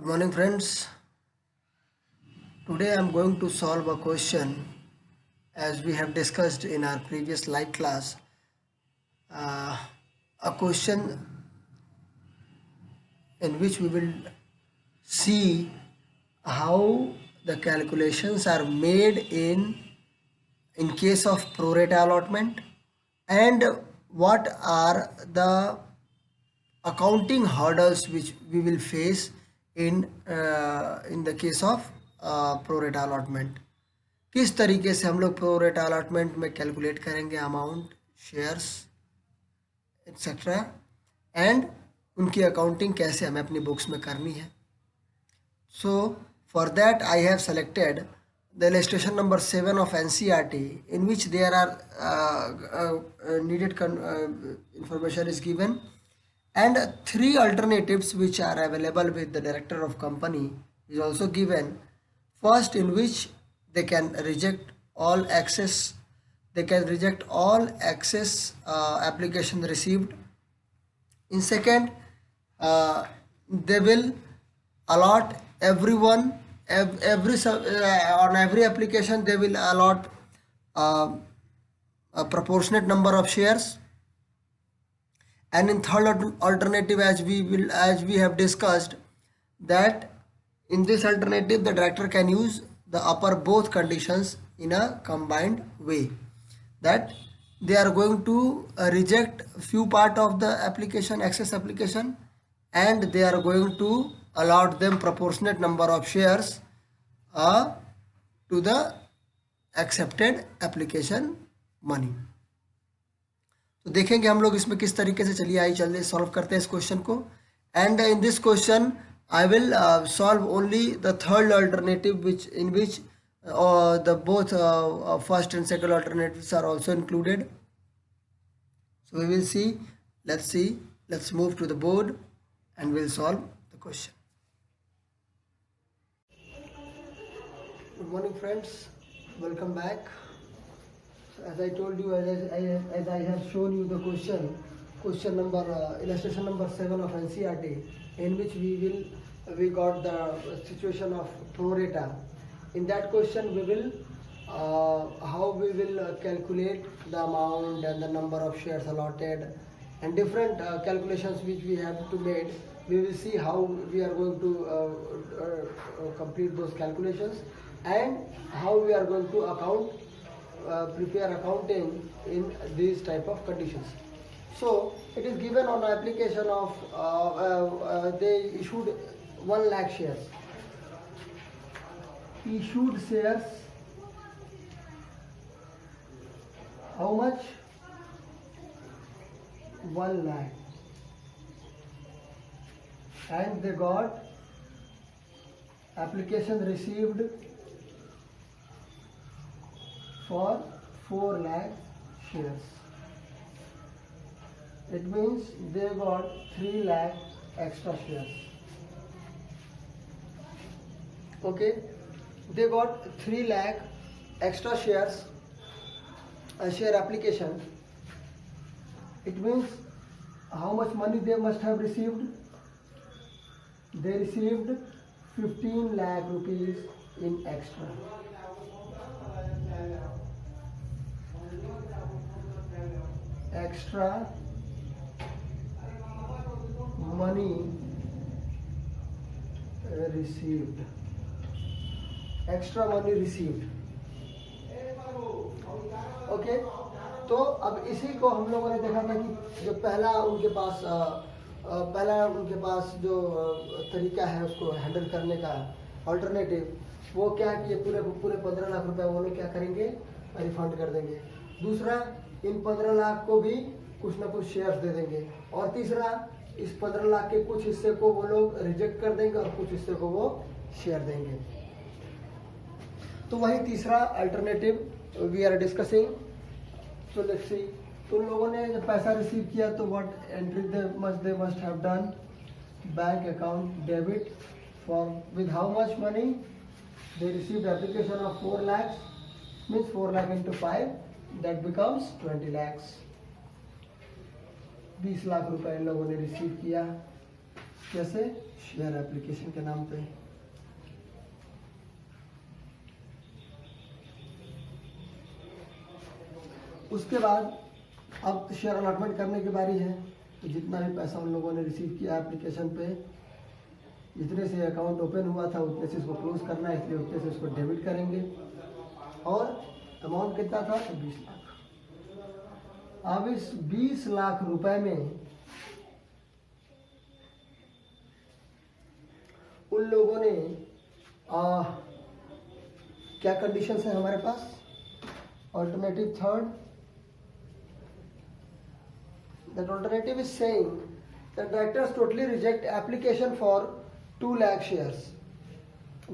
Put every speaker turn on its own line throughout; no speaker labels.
Good morning, friends. Today I am going to solve a question as we have discussed in our previous live class. Uh, a question in which we will see how the calculations are made in case of pro rata allotment and what are the accounting hurdles which we will face in the case of pro rata allotment. किस तरीके से हम लोग pro रेटा allotment में calculate करेंगे amount shares etcetera and उनकी accounting कैसे हमें अपनी बुक्स में करनी है. So for that I have selected the illustration number 7 of NCERT in which there are needed information is given and three alternatives which are available with the director of company is also given. First, in which they can reject all excess, application received. In second, they will allot everyone on every application they will allot a proportionate number of shares. And in third alternative, as we have discussed, that in this alternative the director can use the upper both conditions in a combined way, that they are going to reject few part of the application, excess application, and they are going to allot them proportionate number of shares to the accepted application money. तो देखेंगे हम लोग इसमें किस तरीके से. चलिए solve करते हैं इस क्वेश्चन को. And in this question I will solve only the third alternative which in which the both first and second alternatives are also included. So we will see. Let's move to the board and we'll solve the question. Good morning, friends. Welcome back. So as I told you, as I have shown you the question number illustration number 7 of NCERT, in which we got the situation of pro rata. In that question we will how we will calculate the amount and the number of shares allotted and different calculations which we have to make. We will see how we are going to complete those calculations and how we are going to prepare accounting in these type of conditions. So it is given on application of they issued 1 lakh shares. Issued shares, how much? 1 lakh. And they got application received for 4 lakh shares. It means they got 3 lakh extra shares. Okay, they got 3 lakh extra shares, a share application. It means how much money they must have received? They received 15 lakh rupees in extra. Extra money received. Extra money received. Okay, तो अब इसी को हम लोगों ने देखा था कि जो पहला उनके पास जो तरीका है उसको हैंडल करने का अल्टरनेटिव, वो क्या कि ये पूरे 15 लाख रुपए वो लोग क्या करेंगे, रिफंड कर देंगे. दूसरा, इन 15 लाख को भी कुछ ना कुछ शेयर्स दे देंगे. और तीसरा, इस 15 लाख के कुछ हिस्से को वो लोग रिजेक्ट कर देंगे और कुछ हिस्से को वो शेयर देंगे. तो वही तीसरा alternative we are discussing. So let's see. तो उन लोगों ने जब पैसा रिसीव किया तो what entry they must have done. Bank account debit for with how much money they received application of 4 lakhs, means 4 lakh into 5 that becomes 20 lakhs. 20 lakh रुपए इन लोगों ने रिसीव किया. कैसे? शेयर एप्लीकेशन के नाम पे। उसके बाद अब शेयर अलॉटमेंट करने की बारी है। तो जितना भी पैसा उन लोगों ने रिसीव किया एप्लीकेशन पे, जितने से अकाउंट ओपन हुआ था उतने से इसको क्लोज करना है, इसलिए उतने से इसको डेबिट करेंगे। और अमाउंट कितना था? 20 लाख। अब इस 20 लाख रुपए में उन लोगों ने क्या कंडीशंस है हमारे पास? Alternative third, that alternative is saying that directors totally reject application for 2 lakh shares।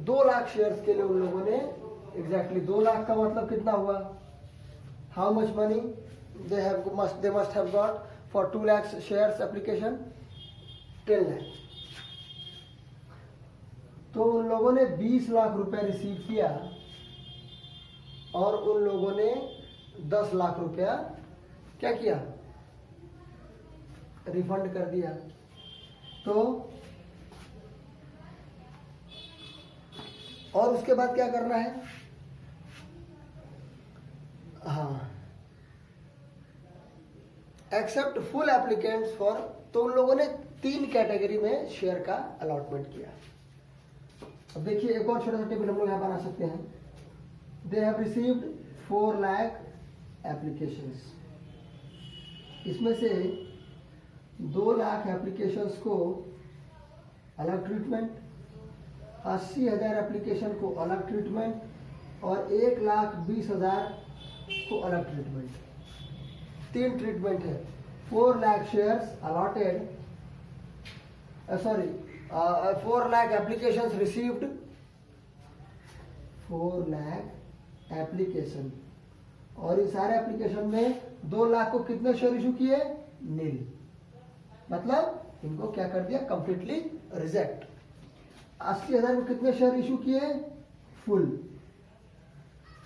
2 lakh shares के लिए उन लोगों ने एग्जैक्टली 2 लाख का मतलब कितना हुआ? How much money they must have got for 2 lakh shares application? 10 lakh। तो उन लोगों ने 20 लाख रुपए रिसीव किया और उन लोगों ने 10 लाख रुपया क्या किया? रिफंड कर दिया। तो और उसके बाद क्या करना है? हाँ, एक्सेप्ट फुल एप्लीकेंट्स फॉर, तो उन लोगों ने 3 कैटेगरी में शेयर का अलॉटमेंट किया। अब देखिए एक और छोटा सा टेबल हम लोग यहाँ बना सकते हैं। They have received 4 lakh applications. इसमें से 2 लाख एप्लीकेशंस को अलग ट्रीटमेंट, 80,000 एप्लीकेशन को अलग ट्रीटमेंट और 1,20,000 को अलग ट्रीटमेंट। 3 ट्रीटमेंट है। 4 lakh shares allotted, 4 lakh applications received, 4 lakh application, और इस सारे एप्लीकेशन में 2 लाख को कितने शेयर इशू किए? नील। मतलब इनको क्या कर दिया? Completely reject. 80,000 को कितने शेयर इशू किए? फुल।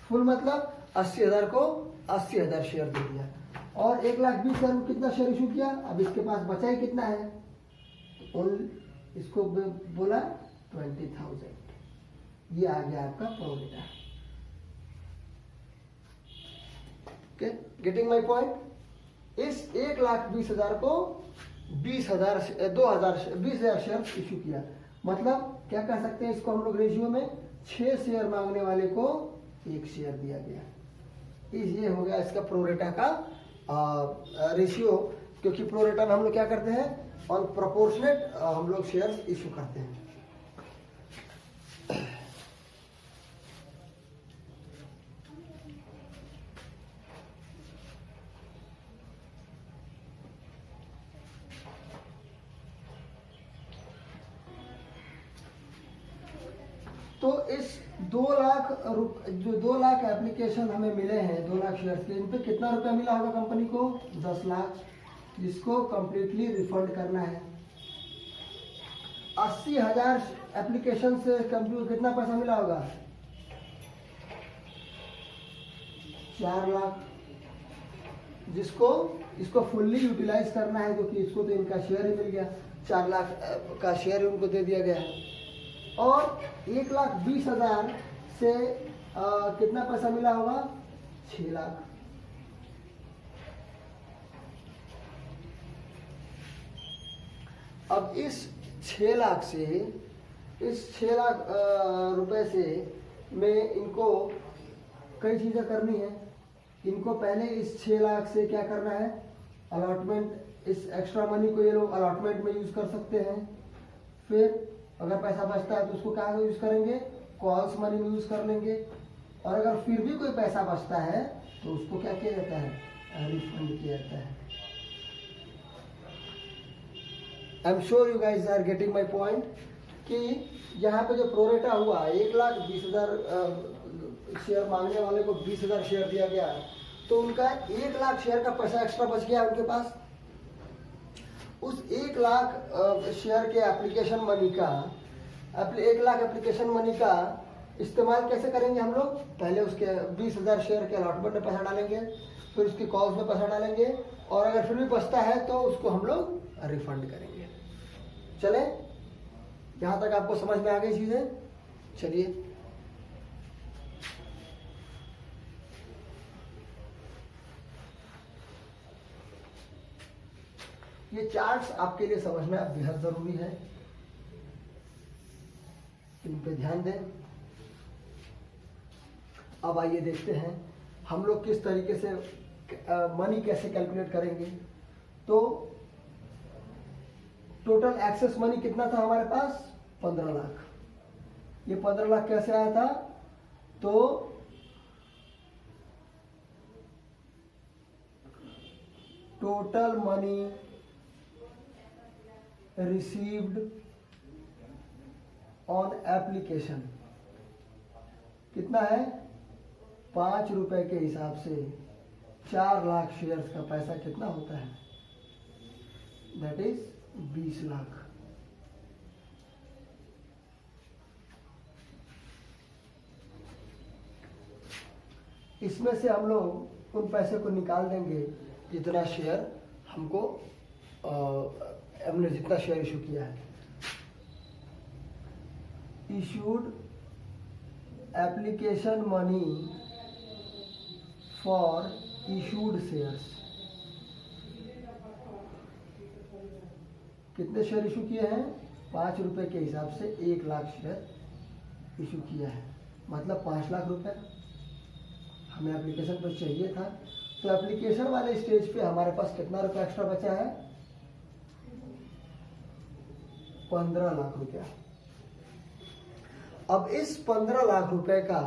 फुल मतलब 80,000 को 80,000 शेयर दे दिया। और 1,20,000 को कितना शेयर इशू किया? अब इसके पास बचा ही कितना है? इसको बोला 20,000। ये आ गया आपका pro rata. Okay, getting my point? इस 1,20,000 को 20,000 शेयर इशू किया। मतलब क्या कह सकते हैं इसको हम लोग रेशियो में? 6 शेयर मांगने वाले को 1 शेयर दिया गया। ये हो गया इसका प्रोरेटा का रेशियो, क्योंकि प्रोरेटा में हम लोग क्या करते हैं? ऑन प्रोपोर्शनेट हम लोग शेयर इशू करते हैं। तो इस 2 लाख जो 2 लाख एप्लीकेशन हमें मिले हैं 2 लाख शेयर्स के, इन पे कितना रुपया मिला होगा कंपनी को? 10 लाख, जिसको कंप्लीटली रिफंड करना है। 80,000 एप्लीकेशन से कंपनी को कितना पैसा मिला होगा? 4 लाख, जिसको इसको फुल्ली यूटिलाइज करना है, क्योंकि इसको तो इनका शेयर ही मिल गया। 4 लाख का शेयर उनको दे दिया गया है। और 1,20,000 से कितना पैसा मिला होगा? 6 लाख। अब इस 6 लाख से, इस 6 लाख रुपए से में इनको कई चीज़ें करनी है। इनको पहले इस 6 लाख से क्या करना है? अलॉटमेंट, इस एक्स्ट्रा मनी को ये लोग अलॉटमेंट में यूज़ कर सकते हैं। फिर अगर पैसा बचता है तो उसको क्या यूज़ करेंगे? कॉल्स मनी में यूज़ कर लेंगे। और अगर फिर भी कोई पैसा बचता है तो उसको क्या किया जाता है? रिफंड किया जाता है। I am sure you guys are getting my point कि यहाँ पे जो प्रोरेटा हुआ 1,20,000 शेयर मांगने वाले को 20,000 शेयर दिया गया, तो उनका 1 लाख शेयर का पैसा एक्स्ट्रा बच गया उनके पास। उस 1 लाख शेयर के एप्लीकेशन मनी का 1 लाख एप्लीकेशन मनी का इस्तेमाल कैसे करेंगे हम लोग? पहले उसके 20,000 शेयर के अलॉटमेंट में पैसा डालेंगे, फिर उसकी कॉल्स में पैसा डालेंगे, और अगर फिर भी बचता है तो उसको हम लोग रिफंड करेंगे। चलें। यहाँ तक आपको समझ में आ गई चीजें? चलिए, ये चार्ट्स आपके लिए समझना बेहद जरूरी है, इन पे ध्यान दें। अब आइए देखते हैं हम लोग किस तरीके से मनी कैसे कैलकुलेट करेंगे। तो टोटल एक्सेस मनी कितना था हमारे पास? 15 लाख। ये 15 लाख कैसे आया था? तो total money received on application कितना है? 5 रुपए के हिसाब से 4 लाख शेयर्स का पैसा कितना होता है? That is 20 lakh. इसमें से हम लोग उन पैसे को निकाल देंगे जितना शेयर हमको हमने जितना शेयर इशू किया है। Issued application money for issued shares, कितने शेयर इशू किए हैं? 5 रुपए के हिसाब से 1 लाख शेयर इशू किया है, मतलब 5 लाख रुपए हमें एप्लीकेशन पर चाहिए था। तो एप्लीकेशन वाले स्टेज पे हमारे पास कितना रुपया एक्स्ट्रा बचा है? 15 लाख रुपया। अब इस 15 लाख रुपए का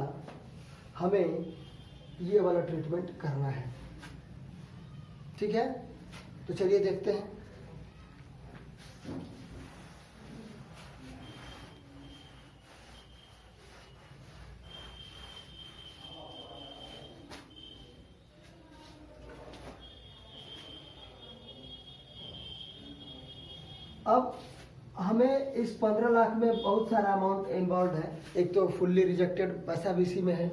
हमें ये वाला ट्रीटमेंट करना है, ठीक है? तो चलिए देखते हैं। अब हमें इस 15 लाख में बहुत सारा अमाउंट इन्वॉल्व है। एक तो फुल्ली रिजेक्टेड पैसा भी इसी में है,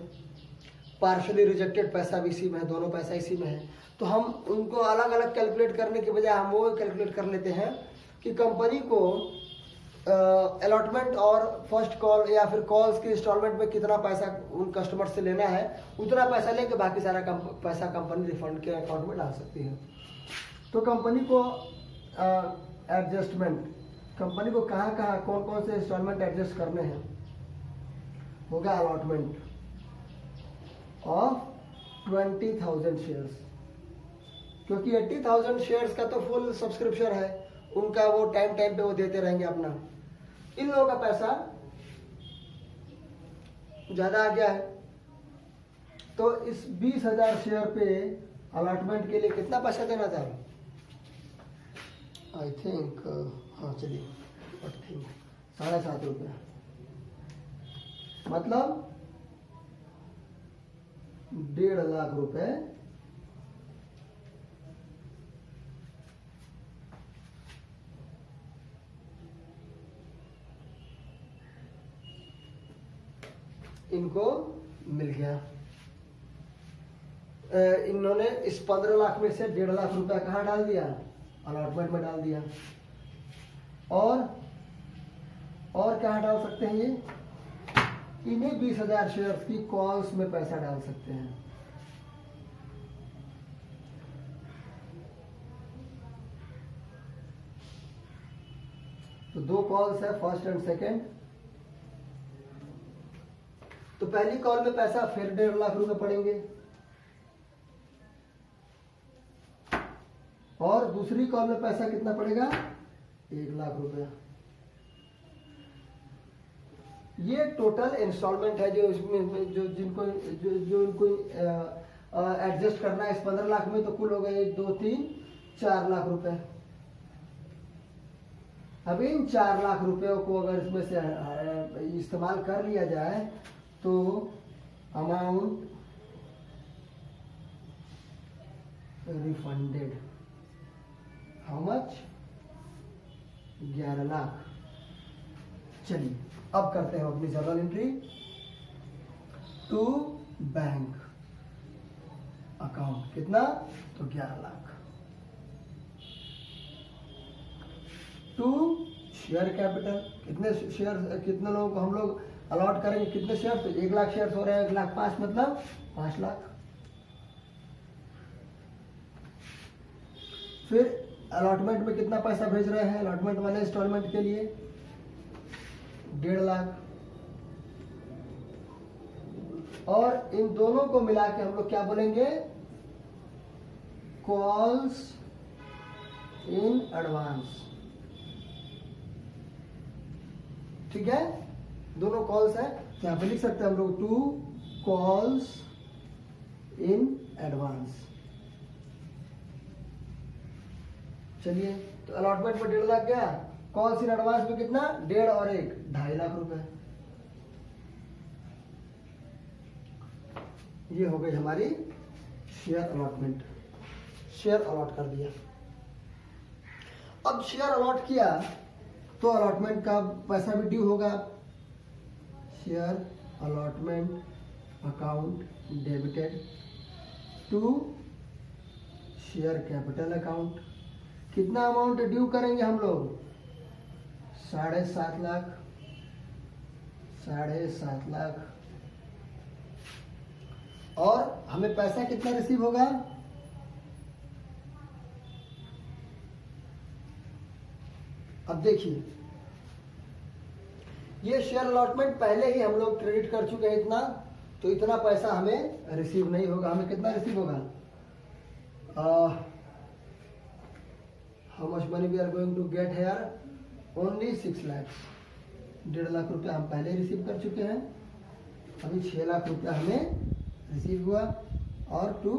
पार्शली रिजेक्टेड पैसा भी इसी में है, दोनों पैसा इसी में है। तो हम उनको अलग अलग कैलकुलेट करने के बजाय हम वो कैलकुलेट कर लेते हैं कि कंपनी को अलॉटमेंट और फर्स्ट कॉल या फिर कॉल्स के इंस्टॉलमेंट में कितना पैसा उन कस्टमर से लेना है, उतना पैसा लेके बाकी सारा पैसा कंपनी रिफंड के अकाउंट में डाल सकती है। तो कंपनी को एडजस्टमेंट, कंपनी को कहाँ कहाँ कौन कौन से इंस्टॉलमेंट एडजस्ट करने हैं, होगा अलॉटमेंट ऑफ 20,000 शेयर्स, क्योंकि 80,000 शेयर्स का तो फुल सब्सक्रिप्शन है उनका, वो टाइम टाइम पे वो देते रहेंगे अपना। इन लोगों का पैसा ज्यादा आ गया है, तो इस 20,000 शेयर पे अलॉटमेंट के लिए कितना पैसा देना था? आई थिंक हाँ चलिए 7.5 रुपया, मतलब 1.5 लाख रुपए इनको मिल गया। इन्होंने इस 15 लाख में से 1.5 लाख रुपया कहाँ डाल दिया? अलॉटमेंट में डाल दिया। और कहाँ डाल सकते हैं? ये इन्हीं 20,000 शेयर्स की कॉल्स में पैसा डाल सकते हैं। तो 2 कॉल्स है, फर्स्ट एंड सेकेंड। तो पहली कॉल में पैसा फिर 1.5 लाख रुपए पड़ेंगे, और दूसरी कॉल में पैसा कितना पड़ेगा? 1 लाख रुपया। ये टोटल इंस्टॉलमेंट है जो इसमें जो जिनको जो इनको एडजस्ट करना है इस 15 लाख में। तो कुल हो गए 1 2 3 4 लाख रुपए। अब इन 4 लाख रुपयों को अगर इसमें से इस्तेमाल कर लिया जाए तो amount refunded how much? 11 lakh. चलिए अब करते हैं अपनी journal entry to bank account. कितना? तो 11 लाख। टू शेयर कैपिटल, कितने शेयर, कितने लोगों को हम लोग अलॉट करेंगे, कितने शेयर, तो 1,00,000 शेयर हो रहे हैं, 1,05,000 मतलब 5,00,000। फिर अलॉटमेंट में कितना पैसा भेज रहे हैं, अलॉटमेंट वाले इंस्टॉलमेंट के लिए 1,50,000। और इन दोनों को मिला के हम लोग क्या बोलेंगे, कॉल्स इन एडवांस। ठीक है, दोनों कॉल्स है, तो यहाँ पे लिख सकते हैं हम लोग 2 कॉल्स इन एडवांस। चलिए, तो अलॉटमेंट में 1,50,000 गया, कॉल्स इन एडवांस में कितना, 1.5 और 1 2.5 रुपए। ये हो गई हमारी शेयर अलॉटमेंट, शेयर अलॉट कर दिया। अब शेयर अलॉट किया तो अलॉटमेंट का पैसा भी ड्यू होगा। Share allotment account debited to share capital account. कितना अमाउंट ड्यू करेंगे हम लोग, 7.5 लाख। और हमें पैसा कितना रिसीव होगा, अब देखिए ये शेयर अलॉटमेंट पहले ही हम लोग क्रेडिट कर चुके हैं इतना, तो इतना पैसा हमें रिसीव नहीं होगा। हमें कितना रिसीव होगा, how much money we are going to get here, only 6 lakh. 1.5 lakh रुपया हम पहले रिसीव कर चुके हैं, अभी 6 लाख रुपया हमें रिसीव हुआ। और टू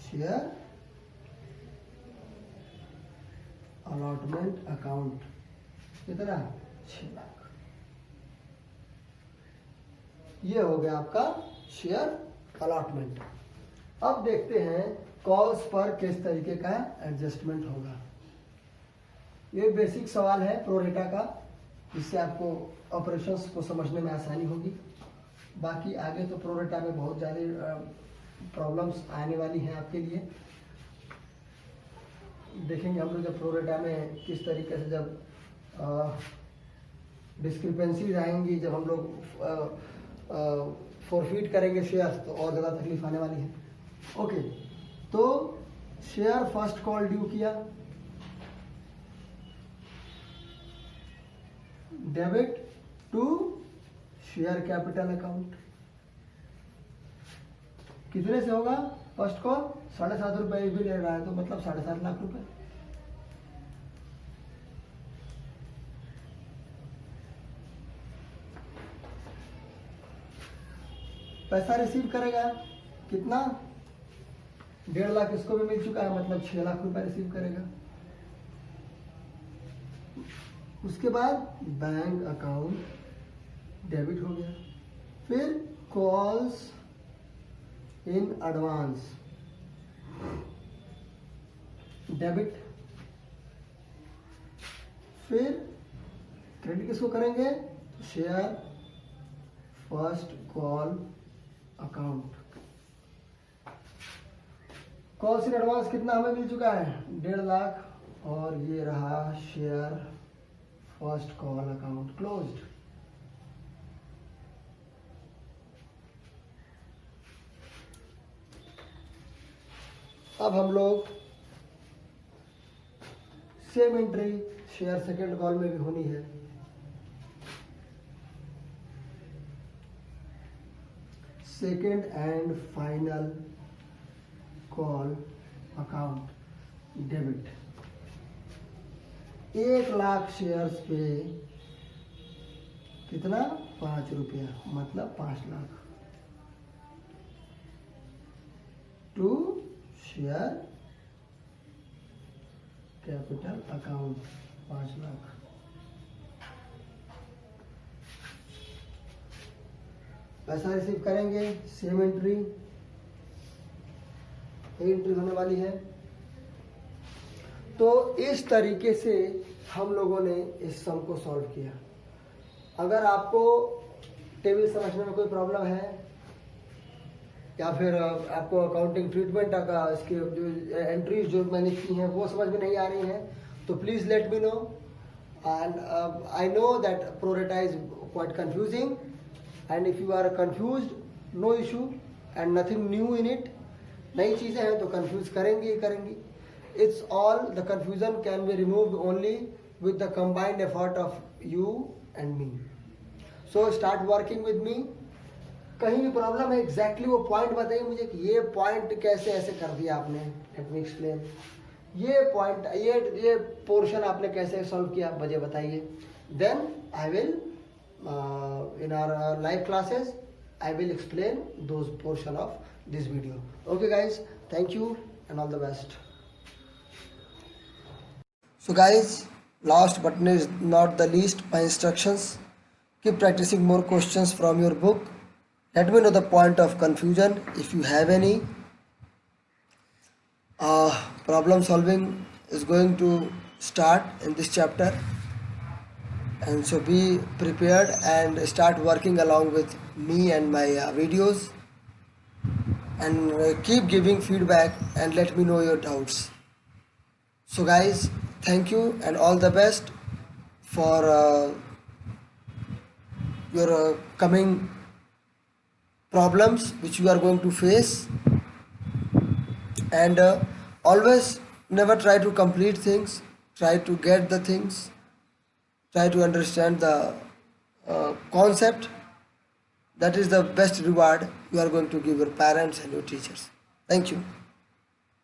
शेयर अलॉटमेंट अकाउंट कितना, 6 लाख। ये हो गया आपका शेयर अलॉटमेंट। अब देखते हैं कॉल्स पर किस तरीके का एडजस्टमेंट होगा। ये बेसिक सवाल है प्रोरेटा का, जिससे आपको ऑपरेशंस को समझने में आसानी होगी। बाकी आगे तो प्रोरेटा में बहुत ज़्यादा प्रॉब्लम्स आने वाली हैं आपके लिए। देखेंगे हम लोग जब प्रोरेटा में किस तरीके से जब डिस्क्रिपेंसीज आएंगी, जब हम लोग फॉरफिट करेंगे शेयर, तो और ज़्यादा तकलीफ आने वाली है। ओके, तो शेयर फर्स्ट कॉल ड्यू किया, debit to share capital account. कितने से होगा, फर्स्ट कॉल 7.5 रुपये भी ले रहा है, तो मतलब 7.5 लाख रुपए। पैसा रिसीव करेगा कितना, 1.5 लाख इसको भी मिल चुका है, मतलब 6 लाख रुपए रिसीव करेगा। उसके बाद बैंक अकाउंट डेबिट हो गया। फिर कॉल्स इन एडवांस डेबिट। फिर क्रेडिट किसको करेंगे, share first call account. Calls in advance कितना हमें मिल चुका है, 1.5 लाख, और ये रहा share first call account closed. अब हम लोग same entry share second call में भी होनी है। Second and final call account debit. 1 lakh shares पे कितना, 5 रुपया, मतलब 5 lakh. To share capital account 5 lakh. पैसा रिसीव करेंगे, सेम एंट्री, एंट्री होने वाली है। तो इस तरीके से हम लोगों ने इस सम को सॉल्व किया। अगर आपको टेबल समझने में कोई प्रॉब्लम है, या फिर आपको अकाउंटिंग ट्रीटमेंट का इसके जो एंट्रीज जो मैंने की हैं वो समझ में नहीं आ रही हैं, तो please let me know. And I know that prorata is quite confusing, and if you are confused, no issue and nothing new in it. नई चीज़ें हैं तो कंफ्यूज करेंगे ही करेंगी. It's all, the confusion can be removed only with the combined effort of you and me. So start working with me. कहीं भी problem है exactly वो पॉइंट बताइए मुझे कि ये पॉइंट कैसे ऐसे कर दिया आपने. Let me explain. ये पॉइंट, ये पोर्शन आपने कैसे सॉल्व किया मुझे बताइए. Then I will in our live classes I will explain those portion of this video. Okay guys, thank you and all the best. So guys, last but not the least, my instructions. Keep practicing more questions from your book. Let me know the point of confusion if you have any. Problem solving is going to start in this chapter, and so be prepared and start working along with me and my videos, and keep giving feedback and let me know your doubts. So guys, thank you and all the best for your coming problems which you are going to face. And always never try to complete things, try to get the things, try to understand the concept. That is the best reward you are going to give your parents and your teachers. Thank you.